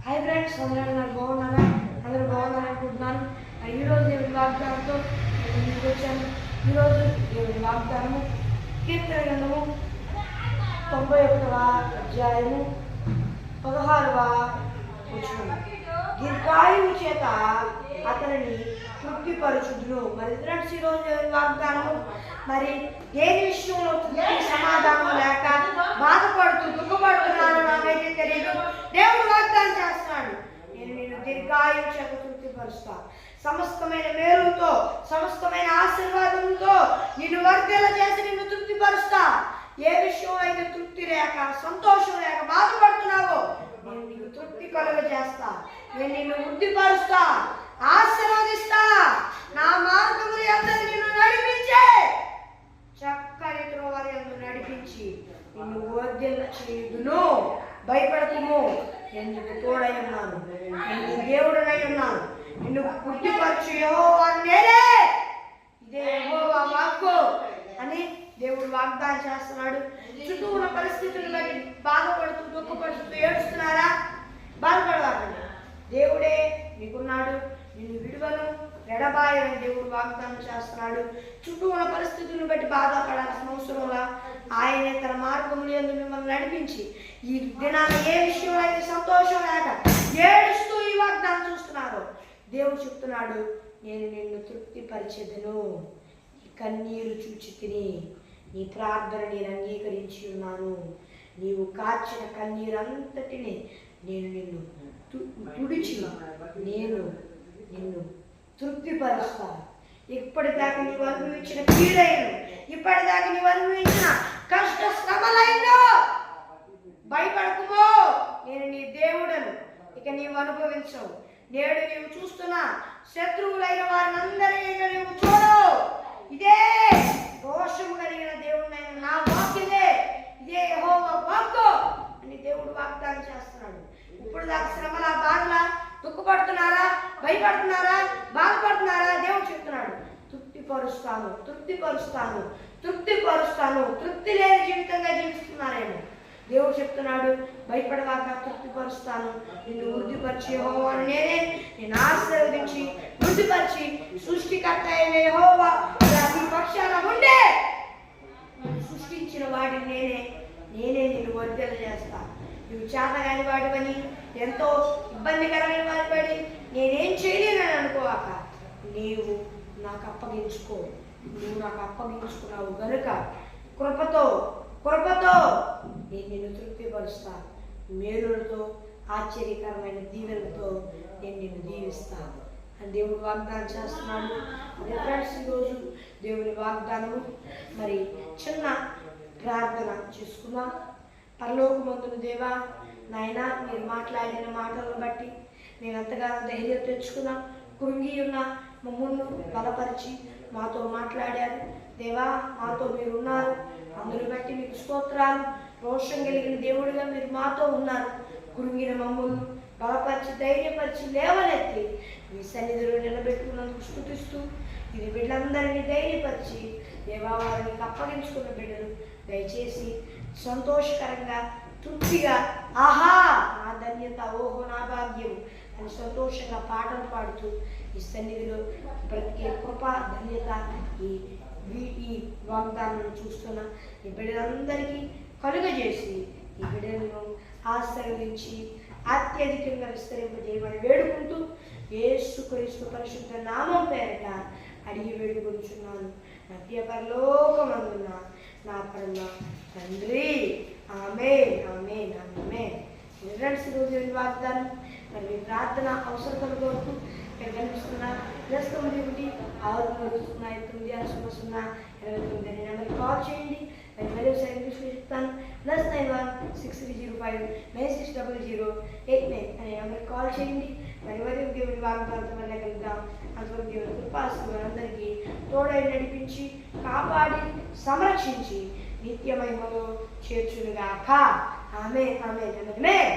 Hi friends, అందరూ బాగున్నారా? అందరూ బాగున్నారనుకుంటున్నాను. ఈరోజు దేవుని వాగ్దానంతో నేను ముందుకు వచ్చాను. ఈరోజు దేవుని వాగ్దానము కీర్తన గ్రంథము 91వ అధ్యాయము 16వ వచనం. దీర్ఘాయువు చేత అతనిని తృప్తిపరచుదును. మరి ఫ్రెండ్స్, ఈరోజు దేవుని వాగ్దానము మరి దేని విషయంలో సమాధానం లేక బాధపడుతూ దుఃఖపడుతున్నాను నాకైతే తెలియదు. దేవుడు వాగ్దానం చేస్తున్నాడు, నేను నిన్ను దీర్ఘాయువు చేత తృప్తిపరుస్తా, సమస్తమైన మేలుతో సమస్తమైన ఆశీర్వాదంతో నిన్ను వర్ధల చేసి నిన్ను తృప్తిపరుస్తా. ఏ విషయంలో అయితే తృప్తి లేక సంతోషం లేక బాధపడుతున్నావో నేను నీకు తృప్తి కలుగజేస్తా, నేను నిన్ను వృద్ధిపరుస్తా, ఆశీర్వదిస్తా. నా మార్గములు యందు నిన్ను నడిపించే చక్కని త్రోవరి యందు నడిపించి నిన్ను వర్ధల చేయుదును. భయపడకుము, నేను నీకు తోడై ఉన్నాను, నేను నీ దేవుడనై ఉన్నాను, నిన్ను వృద్ధిపరచు యెహోవా నేనే, ఇదే యెహోవా వాక్కు అని దేవుడు వాగ్దానం చేస్తున్నాడు. చుట్టూ ఉన్న పరిస్థితులను బట్టి బాధపడుతూ దుఃఖపడుతూ ఏడుస్తున్నారా? బాధపడవాకండి, దేవుడే మీకున్నాడు, నిన్ను విడువను ఎడబాయని దేవుడు వాగ్దానం చేస్తున్నాడు. చుట్టూ ఉన్న పరిస్థితులను బట్టి బాధపడాల్సిన అవసరంలా ఆయనే తన మార్గములు యందు మిమ్మల్ని నడిపించి ఈ దినాన్ని ఏ విషయంలో అయితే సంతోషం లేక ఏడుస్తూ ఈ వాగ్దానం చూస్తున్నారో దేవుడు చెప్తున్నాడు, నేను నిన్ను తృప్తిపరిచెదను. ఈ కన్నీరు చూచి తిని నీ ప్రార్థన నేను అంగీకరించి ఉన్నాను. నీవు కార్చిన కన్నీరంతటిని నేను నిన్ను తుడిచి నేను నిన్ను తృప్తిపరుస్తా. ఇప్పటిదాకా నీవు అనుభవించిన పీడైను, ఇప్పటిదాకా నీవు అనుభవించిన కష్ట శ్రమలైనో భయపడకుమో, నేను నీ దేవుడను, ఇక నీవు అనుభవించవు. నేడు నీవు చూస్తున్న శత్రువులైన వారిని అందరినీ నీవు చూడవు. ఇదే దోషము కలిగిన దేవుడినైన నా వాక్యమే, ఇదే యెహోవా వాక్కు అని దేవుడు వాగ్దానం చేస్తున్నాడు. ఇప్పుడు దాకా శ్రమల బాధల దుఃఖపడుతున్నారా? భయపడుతున్నారా? బాధపడుతున్నారా? దేవుడు చెప్తున్నాడు, తృప్తిపరుస్తాను, తృప్తిపరుస్తాను, తృప్తిపరుస్తాను. తృప్తి లేని జీవితంగా జీవిస్తున్నారేమో దేవుడు చెప్తున్నాడు, భయపడవాక తృప్తిపరుస్తాను, నిన్ను వృద్ధిపరిచి యెహోవా నేనే, నేను ఆశీర్వదించి వృద్ధిపరిచి సృష్టికర్త అయిన యెహోవా నీ పక్షాన ఉండే నిన్ను సృష్టించిన వాడిని నేనే నిన్ను వర్ధల చేస్తా. నువ్వు చేతగాని వాడివని ఎంతో ఇబ్బందికరమైన వాడిపడి నేనేం చేయలేనని అనుకోవాక నీవు నాకు అప్పగించుకో. నువ్వు నాకు అప్పగించుకున్నావు గనుక కృపతో నేను నిన్ను తృప్తిపరుస్తా. మేలులతో ఆశ్చర్యకరమైన దీవెనలతో నేను నిన్ను దీవిస్తాను అని దేవుడు వాగ్దానం చేస్తున్నాడు. ఫ్రెండ్స్, ఈరోజు దేవుని వాగ్దానము మరి చిన్న ప్రార్థన చేసుకుందాం. పరలోకమందున దేవా, నాయన మీరు మాట్లాడిన మాటలను బట్టి మేము ఎంతగానో ధైర్యం తెచ్చుకున్నాం. కృంగి ఉన్న మమ్మల్ని బలపరిచి మాతో మాట్లాడారు దేవా, మాతో మీరు ఉన్నారు. అందుని బట్టి మీకు స్తోత్రాలు. రోషం కలిగిన దేవుడిగా మీరు మాతో ఉన్నారు. కృంగిన మమ్మల్ని బలపరిచి ధైర్యపరిచి లేవనెత్తి మీ సన్నిధిలో నిలబెట్టుకున్నందుకు స్తుతిస్తూ ఇది బిడ్డలందరినీ ధైర్యపరిచి దేవా, వారిని అప్పగించుకున్న బిడ్డలు దయచేసి సంతోషకరంగా తృప్తిగా ఆహా నా ధన్యత, ఓహో నా భాగ్యం అని సంతోషంగా పాటలు పాడుతూ ఈ సన్నిధిలో బ్రతికే కృప ధన్యత ఈ వాగ్దానాన్ని చూస్తున్న ఈ బిడ్డలందరికీ కలుగజేసి ఈ బిడ్డలను ఆశీర్వదించి అత్యధికంగా విస్తరింపజేయమని వేడుకుంటూ యేసుక్రీస్తు పరిశుద్ధ నామం పేరట అడిగి వేడుకొంచున్నాను. మధ్య పరలోకమందున నా పరమ తండ్రి. ఆమేన్, ఆమేన్, ఆమేన్. ఫ్రెండ్స్, ఈరోజు వాగ్దానం మరి మీ ప్రార్థన అవసరతల కొరకు ఇక్కడ కనిపిస్తున్న +91 630 9 అనే నెంబర్కి కాల్ చేయండి. మరి మరీ ఒకసారి ఇంగ్లీష్లో చెప్తాను. +91 6305 960089 అనే నెంబర్కి కాల్ చేయండి. మరి దేవుని వాగ్దానంతో వల్ల కలుద్దాం. అంతవరకు దేవుని కృపాస్తులు అందరికీ తోడై నడిపించి కాపాడి సంరక్షించి నిత్య మహిమలో చేర్చునుగాక. ఆమేన్, ఆమేన్, ఆమేన్.